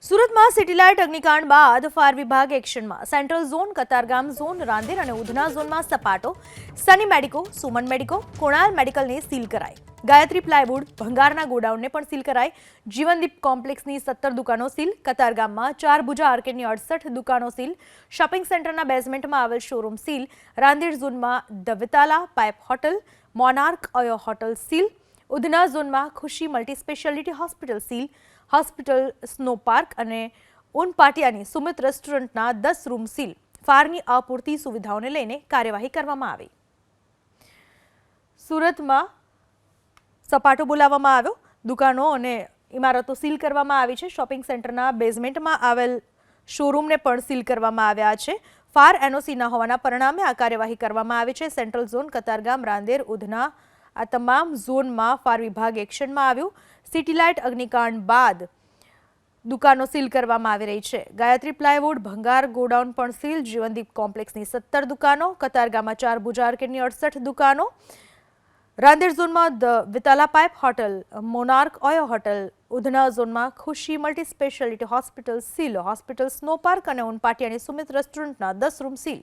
સુરતમાં સિટીલાઇટ અગ્નિકાંડ બાદ ફાયર વિભાગ એક્શનમાં central zone, Katargam zone, Rander અને ઉધના ઝોનમાં સપાટો, સની મેડિકો, સુમન મેડિકો, કુણાલ મેડિકલને સીલ કરાઈ. ગાયત્રી પ્લાયવુડ, ભંગારના ગોડાઉનને પણ સીલ કરાઈ. જીવનદીપ કોમ્પ્લેક્સની 17 દુકાનો સીલ. કતારગામમાં 4 ભુજા આર્કેડની 68 દુકાનો સીલ. શોપિંગ સેન્ટરના બેઝમેન્ટમાં આવેલ શોરૂમ સીલ. રાંદેર ઝોનમાં the Vitala pipe hotel, Monarch OYO hotel seal. Udhna ઝોનમાં Khushi multi speciality hospital seal. Hospital, snow park અને ઉન પાટિયાની સુમિત રેસ્ટોરન્ટના 10 રૂમ સીલ. ફાયરની અપૂરતી સુવિધાઓને લઈને કાર્યવાહી કરવામાં આવી. સુરતમાં સપાટો બોલાવવામાં આવ્યો. દુકાનો અને ઇમારતો સીલ કરવામાં આવી છે. શોપિંગ સેન્ટરના બેઝમેન્ટમાં આવેલ શોરૂમને પણ સીલ કરવામાં આવ્યા છે. ફાયર એનઓસી ન હોવાના પરિણામે આ કાર્યવાહી કરવામાં આવી છે. સેન્ટ્રલ ઝોન, કતારગામ, રાંદેર, ઉધના આ તમામ ઝોનમાં ફાયર વિભાગ એક્શનમાં આવ્યું. સિટીલાઇટ અગ્નિકાંડ બાદ દુકાનો સીલ કરવામાં આવી રહી છે. ગાયત્રી પ્લાયવુડ, ભંગાર ગોડાઉન પણ સીલ. જીવનદીપ કોમ્પ્લેક્સની 17 દુકાનો, કતારગામમાં 4 ભુજા આર્કેડની 68 દુકાનો, રાંદેર ઝોનમાં the Vitala pipe hotel, Monarch OYO hotel, Udhna ઝોનમાં Khushi multi speciality hospital seal. Hospital, snow park અને ઉન પાટિયાની સુમિત રેસ્ટોરન્ટના 10 રૂમ સીલ.